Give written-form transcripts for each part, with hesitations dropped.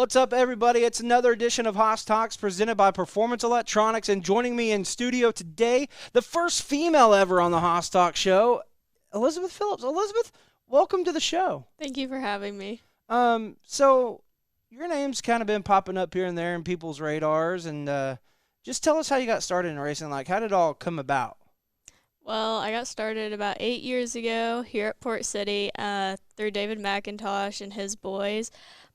What's up, everybody? It's another edition of Haas Talks presented by Performance Electronics, and joining me in studio today, the first female ever on the Haas Talk show, Elizabeth Phillips. Elizabeth, welcome to the show. Thank you for having me. So your name's kind of been popping up here and there in people's radars, and just tell us how you got started in racing. Like, how did it all come about? Well, I got started about 8 years ago here at Port City through David McIntosh and his boys.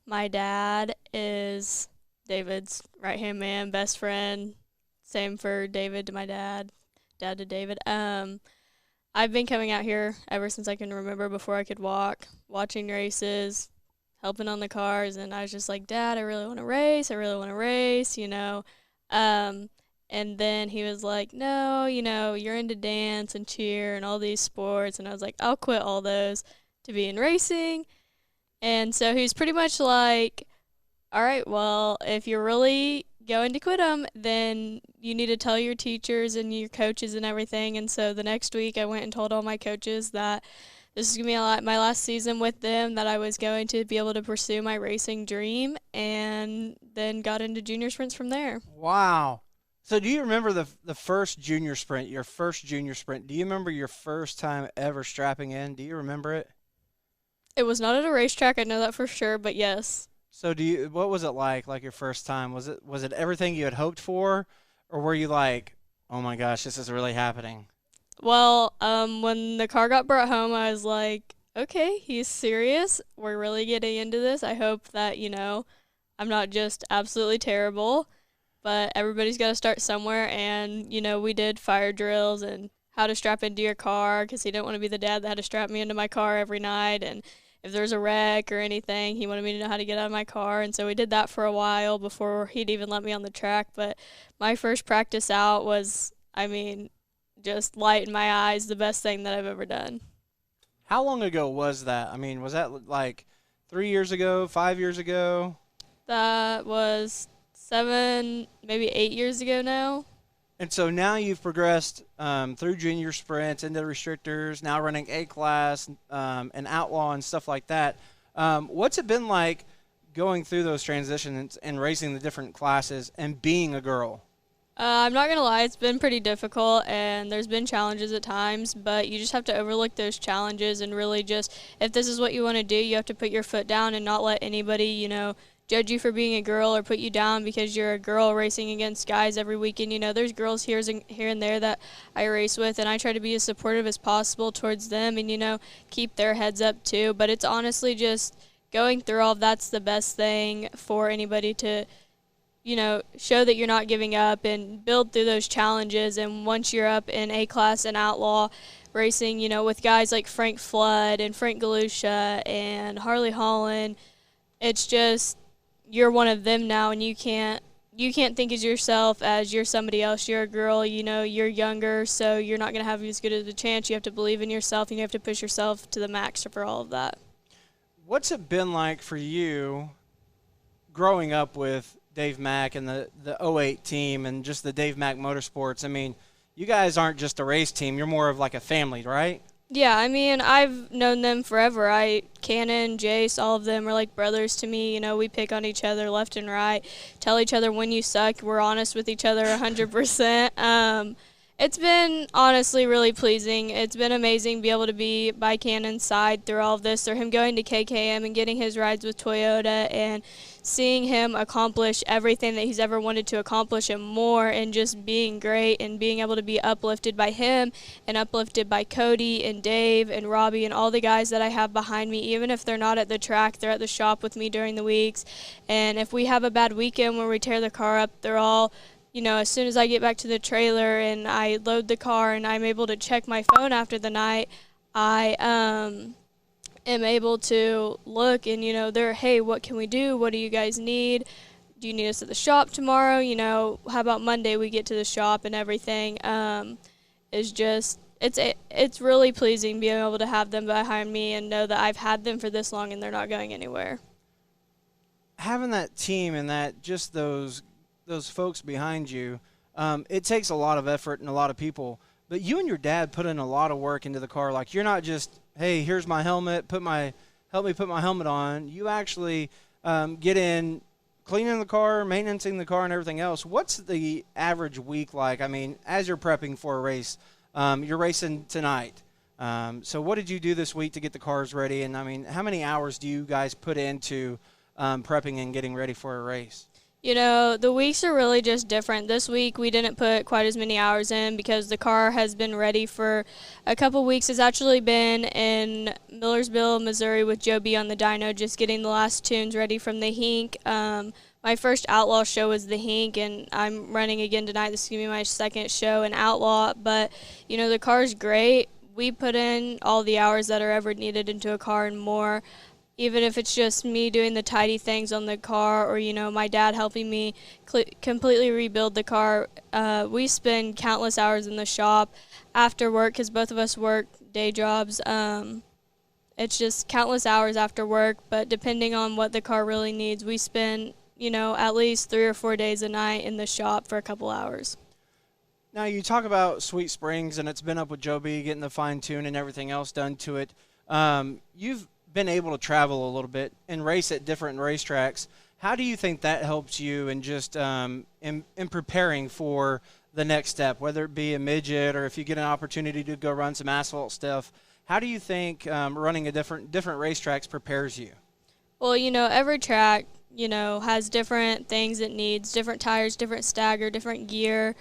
My dad is David's right-hand man, best friend. Same for David to my dad, dad to David. I've been coming out here ever since I can remember, before I could walk, watching races, helping on the cars, and I was just like, Dad, I really want to race, you know. And then he was like, no, you know, you're into dance and cheer and all these sports. And I was like, I'll quit all those to be in racing. And so he was pretty much like, all right, well, if you're really going to quit them, then you need to tell your teachers and your coaches and everything. And so the next week I went and told all my coaches that this is going to be my last season with them, that I was going to be able to pursue my racing dream, and then got into junior sprints from there. Wow. So do you remember the first junior sprint, your first junior sprint? Do you remember your first time ever strapping in? Do you remember it? It was not at a racetrack, I know that for sure, but yes. So what was it like your first time? Was it everything you had hoped for, or were you like, oh my gosh, this is really happening? Well, when the car got brought home, I was like, okay, he's serious. We're really getting into this. I hope that, you know, I'm not just absolutely terrible, but everybody's got to start somewhere. And, you know, we did fire drills and how to strap into your car, because he didn't want to be the dad that had to strap me into my car every night. And if there was a wreck or anything, he wanted me to know how to get out of my car. And so we did that for a while before he'd even let me on the track. But my first practice out was, just light in my eyes, the best thing that I've ever done. How long ago was that? I mean, was that like 3 years ago, 5 years ago? That was 7, maybe 8 years ago now. And so now you've progressed through junior sprints into restrictors, now running A-class and outlaw and stuff like that. What's it been like going through those transitions and racing the different classes and being a girl? I'm not going to lie, it's been pretty difficult, and there's been challenges at times, but you just have to overlook those challenges and really just, if this is what you want to do, you have to put your foot down and not let anybody, you know, judge you for being a girl or put you down because you're a girl racing against guys every weekend. You know, there's girls here and there that I race with, and I try to be as supportive as possible towards them and, you know, keep their heads up too. But it's honestly just going through all of that's the best thing for anybody to, you know, show that you're not giving up and build through those challenges. And once you're up in A-class and outlaw racing, you know, with guys like Frank Flood and Frank Galusha and Harley Holland, it's just, you're one of them now, and you can't think of yourself as you're somebody else. You're a girl, you know, you're younger, so you're not going to have as good of a chance. You have to believe in yourself, and you have to push yourself to the max for all of that. What's it been like for you growing up with Dave Mack and the 08 team and just the Dave Mack Motorsports? I mean, you guys aren't just a race team. You're more of like a family, right? Yeah, I mean, I've known them forever. Cannon, Jace, all of them are like brothers to me. You know, we pick on each other left and right, tell each other when you suck. We're honest with each other 100%. It's been honestly really pleasing. It's been amazing to be able to be by Cannon's side through all of this, through him going to KKM and getting his rides with Toyota and seeing him accomplish everything that he's ever wanted to accomplish and more, and just being great and being able to be uplifted by him and uplifted by Cody and Dave and Robbie and all the guys that I have behind me. Even if they're not at the track, they're at the shop with me during the weeks. And if we have a bad weekend where we tear the car up, they're all, you know, as soon as I get back to the trailer and I load the car and I'm able to check my phone after the night, I am able to look and, you know, they're, hey, what can we do? What do you guys need? Do you need us at the shop tomorrow? You know, how about Monday we get to the shop and everything? Is just, it's really pleasing being able to have them behind me and know that I've had them for this long and they're not going anywhere. Having that team and that just those folks behind you, it takes a lot of effort and a lot of people. But you and your dad put in a lot of work into the car. Like, you're not just, hey, here's my helmet, help me put my helmet on. You actually get in cleaning the car, maintaining the car, and everything else, what's the average week like? I mean, as you're prepping for a race, you're racing tonight. So what did you do this week to get the cars ready? And, I mean, how many hours do you guys put into prepping and getting ready for a race? You know, the weeks are really just different. This week we didn't put quite as many hours in because the car has been ready for a couple weeks. It's actually been in Millersville, Missouri with Joe B on the dyno, just getting the last tunes ready from the Hink. My first Outlaw show was the Hink, and I'm running again tonight. This is going to be my second show in Outlaw. But, you know, the car's great. We put in all the hours that are ever needed into a car and more. Even if it's just me doing the tidy things on the car or, you know, my dad helping me completely rebuild the car. We spend countless hours in the shop after work because both of us work day jobs. It's just countless hours after work, but depending on what the car really needs, we spend, you know, at least 3 or 4 days a night in the shop for a couple hours. Now, you talk about Sweet Springs, and it's been up with Joe B getting the fine-tune and everything else done to it. You've been able to travel a little bit and race at different racetracks. How do you think that helps you in just in preparing for the next step, whether it be a midget or if you get an opportunity to go run some asphalt stuff? How do you think running a different racetracks prepares you? Well, you know, every track, you know, has different things it needs, different tires, different stagger, different gear,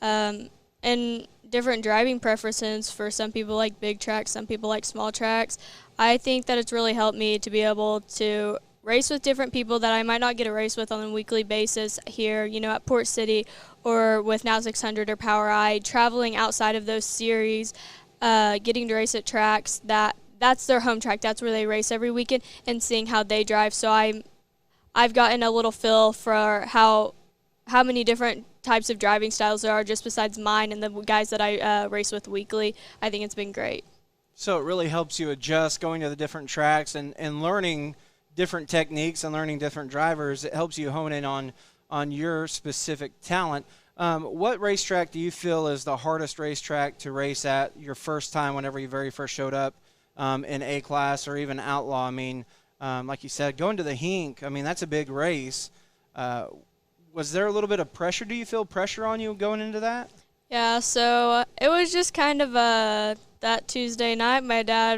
and different driving preferences. For some people like big tracks, some people like small tracks. I think that it's really helped me to be able to race with different people that I might not get a race with on a weekly basis here, you know, at Port City or with Now 600 or Power I, traveling outside of those series, getting to race at tracks that's their home track. That's where they race every weekend, and seeing how they drive. So I've gotten a little feel for how many different types of driving styles there are just besides mine and the guys that I race with weekly. I think it's been great. So it really helps you adjust going to the different tracks and learning different techniques and learning different drivers. It helps you hone in on your specific talent. What racetrack do you feel is the hardest racetrack to race at your first time whenever you very first showed up in A-Class or even Outlaw? I mean, like you said, going to the Hink, I mean, that's a big race. Was there a little bit of pressure? Do you feel pressure on you going into that? Yeah, so it was just kind of that Tuesday night. I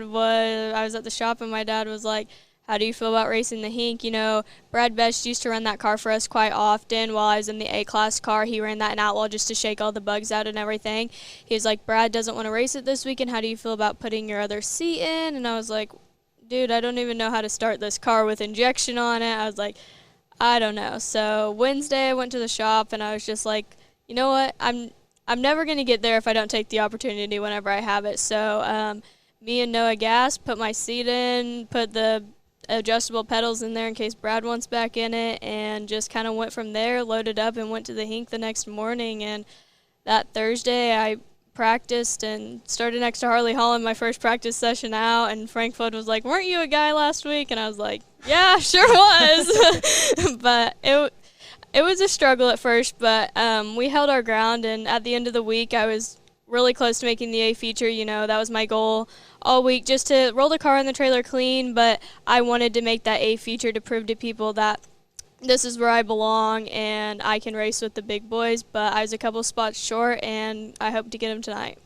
was at the shop and my dad was like, how do you feel about racing the Hink? You know, Brad Best used to run that car for us quite often while I was in the A-Class car. He ran that in Outlaw just to shake all the bugs out and everything. He was like, Brad doesn't want to race it this weekend. How do you feel about putting your other seat in? And I was like, dude, I don't even know how to start this car with injection on it. I was like, I don't know. So Wednesday I went to the shop and I was just like, you know what, I'm never going to get there if I don't take the opportunity whenever I have it. So me and Noah Gass put my seat in, put the adjustable pedals in there in case Brad wants back in it, and just kind of went from there, loaded up, and went to the Hink the next morning. And that Thursday I practiced and started next to Harley Holland my first practice session out, and Frank Flood was like, weren't you a guy last week? And I was like, yeah, sure was. But it was a struggle at first, but we held our ground, and at the end of the week I was really close to making the A feature. You know, that was my goal all week, just to roll the car and the trailer clean, but I wanted to make that A feature to prove to people that this is where I belong and I can race with the big boys. But I was a couple spots short, and I hope to get them tonight.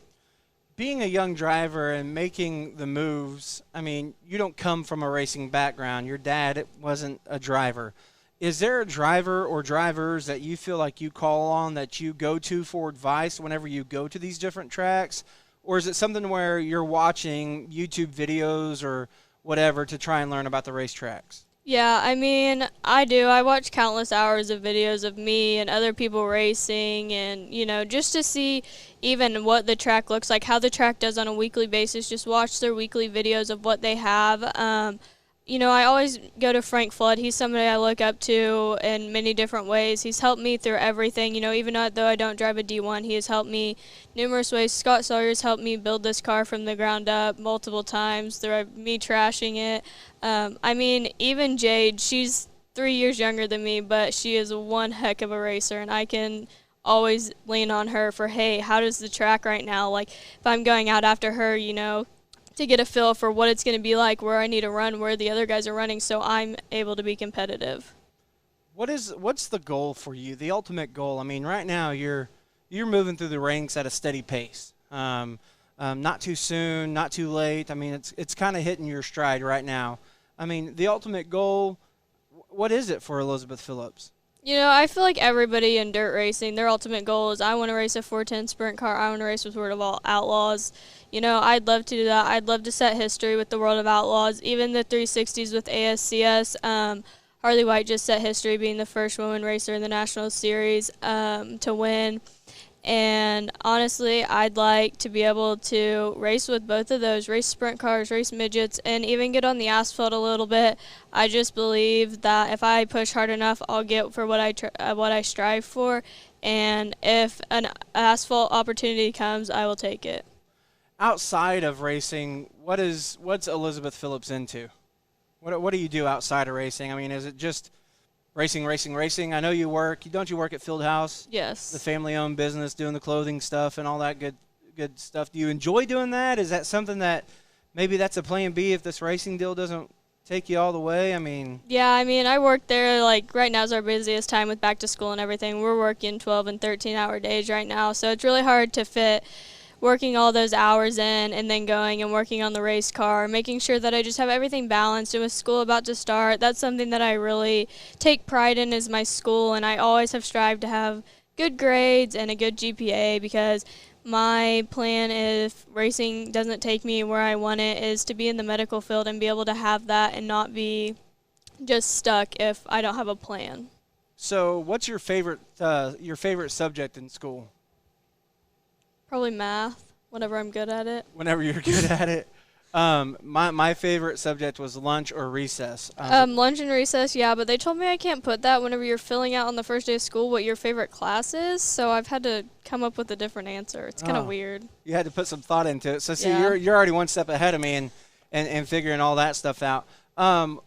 Being a young driver and making the moves, I mean, you don't come from a racing background. Your dad wasn't a driver. Is there a driver or drivers that you feel like you call on, that you go to for advice whenever you go to these different tracks? Or is it something where you're watching YouTube videos or whatever to try and learn about the racetracks? Yeah, I mean, I do. I watch countless hours of videos of me and other people racing, and, you know, just to see even what the track looks like, how the track does on a weekly basis. Just watch their weekly videos of what they have. You know, I always go to Frank Flood. He's somebody I look up to in many different ways. He's helped me through everything. You know, even though I don't drive a D1, he has helped me numerous ways. Scott Sawyer's helped me build this car from the ground up multiple times through me trashing it. I mean, even Jade, she's 3 years younger than me, but she is one heck of a racer, and I can always lean on her for, hey, how does the track right now? Like, if I'm going out after her, you know, to get a feel for what it's going to be like, where I need to run, where the other guys are running, so I'm able to be competitive. What's the goal for you? The ultimate goal. I mean, right now you're moving through the ranks at a steady pace. Not too soon, not too late. I mean, it's kind of hitting your stride right now. I mean, the ultimate goal. What is it for Elizabeth Phillips? You know, I feel like everybody in dirt racing, their ultimate goal is I want to race a 410 sprint car. I want to race with World of Outlaws. You know, I'd love to do that. I'd love to set history with the World of Outlaws. Even the 360s with ASCS. Harley White just set history being the first woman racer in the National Series to win. And honestly, I'd like to be able to race with both of those, race sprint cars, race midgets, and even get on the asphalt a little bit. I just believe that if I push hard enough, I'll get for what I strive for. And if an asphalt opportunity comes, I will take it. Outside of racing, what's Elizabeth Phillips into? What do you do outside of racing? I mean, is it just racing? I know you work. Don't you work at Fieldhouse? Yes. The family-owned business, doing the clothing stuff and all that good stuff. Do you enjoy doing that? Is that something that maybe that's a plan B if this racing deal doesn't take you all the way? I mean. Yeah, I mean, I work there, like, right now is our busiest time with back to school and everything. We're working 12 and 13-hour days right now, so it's really hard to fit working all those hours in and then going and working on the race car, making sure that I just have everything balanced. And with school about to start, that's something that I really take pride in is my school, and I always have strived to have good grades and a good GPA because my plan, if racing doesn't take me where I want it, is to be in the medical field and be able to have that and not be just stuck if I don't have a plan. So what's your favorite subject in school? Probably math, whenever I'm good at it. Whenever you're good at it. My favorite subject was lunch or recess. Lunch and recess, yeah, but they told me I can't put that whenever you're filling out on the first day of school what your favorite class is, so I've had to come up with a different answer. It's kind of weird. You had to put some thought into it. So see, Yeah. you're already one step ahead of me and figuring all that stuff out.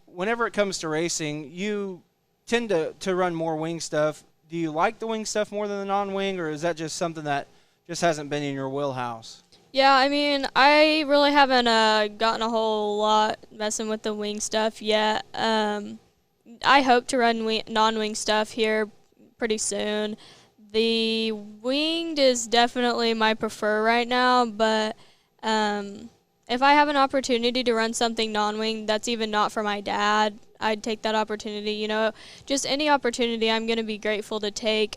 Whenever it comes to racing, you tend to run more wing stuff. Do you like the wing stuff more than the non-wing, or is that just something that just hasn't been in your wheelhouse? Yeah, I mean, I really haven't gotten a whole lot messing with the wing stuff yet. I hope to run non-wing stuff here pretty soon. The winged is definitely my prefer right now, but if I have an opportunity to run something non-wing that's even not for my dad, I'd take that opportunity. You know, just any opportunity I'm going to be grateful to take.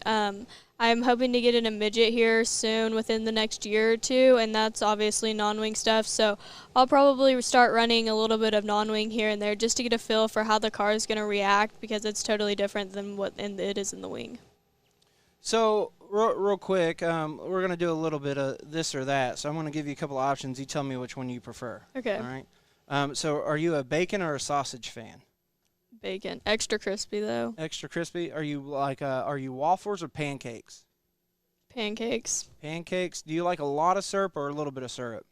I'm hoping to get in a midget here soon within the next year or two, and that's obviously non-wing stuff. So I'll probably start running a little bit of non-wing here and there just to get a feel for how the car is going to react because it's totally different than what it is in the wing. So real quick, we're going to do a little bit of this or that. So I'm going to give you a couple of options. You tell me which one you prefer. Okay. All right. So are you a bacon or a sausage fan? Bacon. Extra crispy, though. Extra crispy. Are you waffles or pancakes? Pancakes. Pancakes. Do you like a lot of syrup or a little bit of syrup?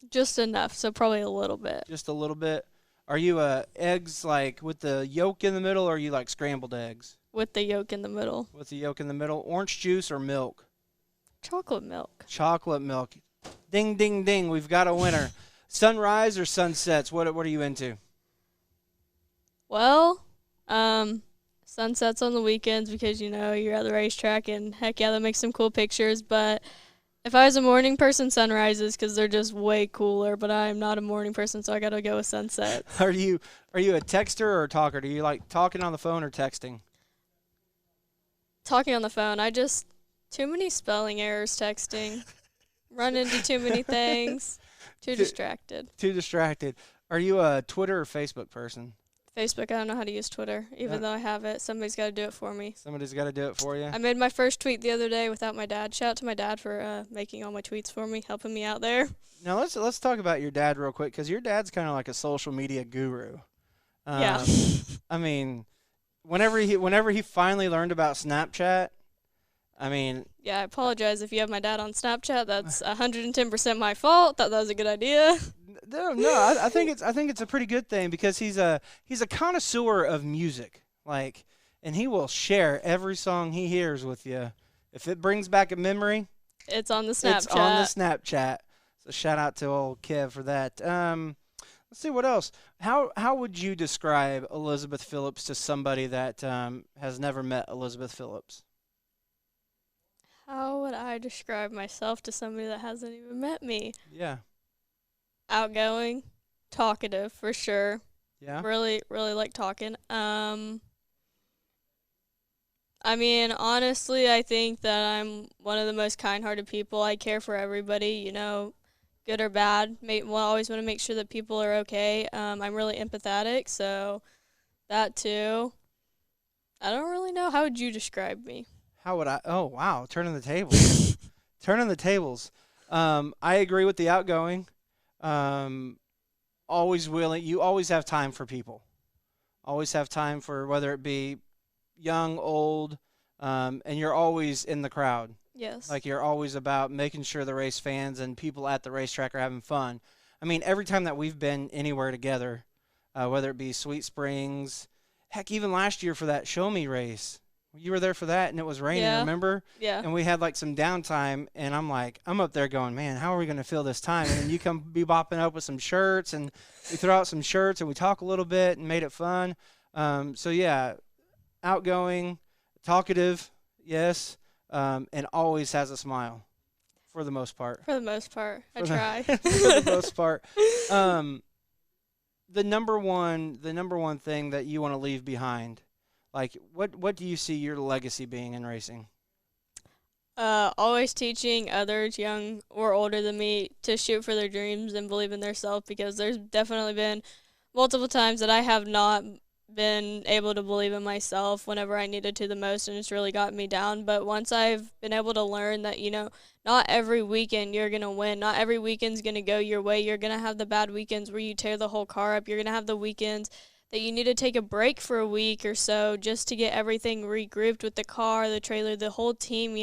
Just enough, so probably a little bit. Just a little bit. Are you eggs like with the yolk in the middle, or are you like scrambled eggs? With the yolk in the middle. With the yolk in the middle. Orange juice or milk? Chocolate milk. Chocolate milk. Ding, ding, ding. We've got a winner. Sunrise or sunsets? What are you into? Well, sunsets on the weekends because, you know, you're at the racetrack and, heck yeah, that makes some cool pictures. But if I was a morning person, sunrises because they're just way cooler. But I'm not a morning person, so I got to go with sunsets. Are you a texter or a talker? Do you like talking on the phone or texting? Talking on the phone. Too many spelling errors texting. Run into too many things. Too distracted. Too distracted. Are you a Twitter or Facebook person? Facebook. I don't know how to use Twitter, even though I have it. Somebody's got to do it for me. Somebody's got to do it for you? I made my first tweet the other day without my dad. Shout out to my dad for making all my tweets for me, helping me out there. Now let's talk about your dad real quick because your dad's kind of like a social media guru. Yeah. I mean, whenever he finally learned about Snapchat, I mean. Yeah, I apologize if you have my dad on Snapchat. That's 110% my fault. Thought that was a good idea. No, I think it's a pretty good thing because he's a connoisseur of music, and he will share every song he hears with you. If it brings back a memory, it's on the Snapchat. It's on the Snapchat. So shout out to old Kev for that. Let's see what else. How would you describe Elizabeth Phillips to somebody that has never met Elizabeth Phillips? How would I describe myself to somebody that hasn't even met me? Yeah. Outgoing, talkative for sure. Yeah. Really, really like talking. I mean, honestly, I think that I'm one of the most kind-hearted people. I care for everybody, good or bad. Always want to make sure that people are okay. I'm really empathetic, so that too. I don't really know. How would you describe me? How would I? Oh, wow. Turning the tables. Turning the tables. I agree with the outgoing. Always willing. You always have time for people. Always have time for whether it be young, old, and you're always in the crowd. Yes. Like you're always about making sure the race fans and people at the racetrack are having fun. I mean, every time that we've been anywhere together, whether it be Sweet Springs, heck, even last year for that Show Me race, you were there for that, and it was raining, Yeah. remember? Yeah. And we had like some downtime, and I'm up there going, man, how are we going to fill this time? And then you come be bopping up with some shirts, and we throw out some shirts, and we talk a little bit and made it fun. So, yeah, outgoing, talkative, yes, and always has a smile for the most part. For the most part, I try. For the most part. The number one thing that you want to leave behind, like what do you see your legacy being in racing? Always teaching others, young or older than me, to shoot for their dreams and believe in themselves, because there's definitely been multiple times that I have not been able to believe in myself whenever I needed to the most, and it's really gotten me down. But once I've been able to learn that, not every weekend you're going to win. Not every weekend's going to go your way. You're going to have the bad weekends where you tear the whole car up. You're going to have the weekends that you need to take a break for a week or so just to get everything regrouped with the car, the trailer, the whole team,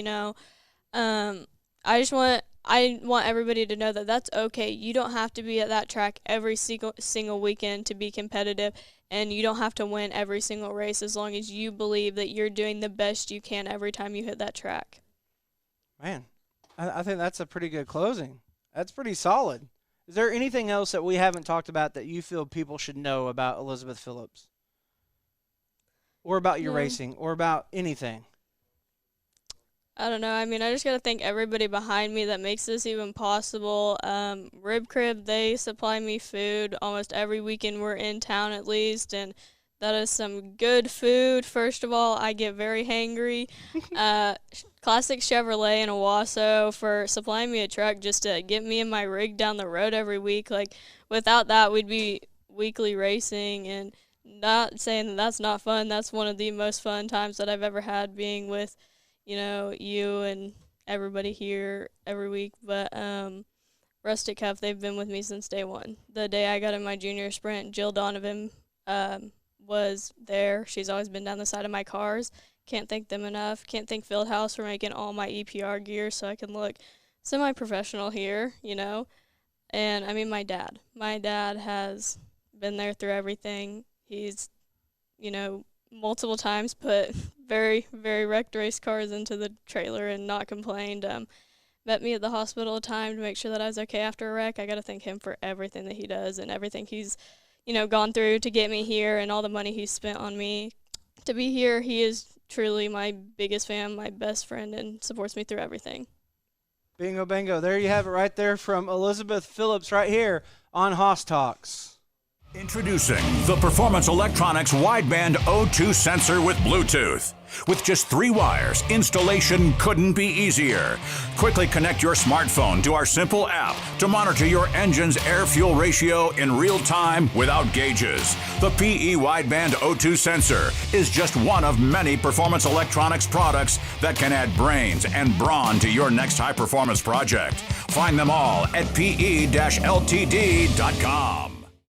I want everybody to know that that's okay. You don't have to be at that track every single weekend to be competitive, and you don't have to win every single race as long as you believe that you're doing the best you can every time you hit that track. Man, I think that's a pretty good closing. That's pretty solid. Is there anything else that we haven't talked about that you feel people should know about Elizabeth Phillips? Or about your racing, or about anything? I don't know. I mean, I just got to thank everybody behind me that makes this even possible. Rib Crib, they supply me food almost every weekend we're in town at least, and that is some good food. First of all, I get very hangry. Classic Chevrolet in Owasso for supplying me a truck just to get me and my rig down the road every week. Like, without that, we'd be weekly racing, and not saying that that's not fun. That's one of the most fun times that I've ever had, being with you and everybody here every week. But Rustic Cuff, they've been with me since day one. The day I got in my junior sprint, Jill Donovan was there. She's always been down the side of my cars. Can't thank them enough. Can't thank Fieldhouse for making all my EPR gear so I can look semi-professional here, And, I mean, my dad. My dad has been there through everything. He's, multiple times put very, very wrecked race cars into the trailer and not complained. Met me at the hospital a time to make sure that I was okay after a wreck. I got to thank him for everything that he does and everything he's, gone through to get me here, and all the money he's spent on me to be here. He is truly my biggest fan, my best friend, and supports me through everything. Bingo, bango. There you have it right there from Elizabeth Phillips right here on Hoss Talks. Introducing the Performance Electronics Wideband O2 sensor with Bluetooth. With just 3 wires, installation couldn't be easier. Quickly connect your smartphone to our simple app to monitor your engine's air-fuel ratio in real time without gauges. The PE Wideband O2 sensor is just one of many Performance Electronics products that can add brains and brawn to your next high-performance project. Find them all at pe-ltd.com.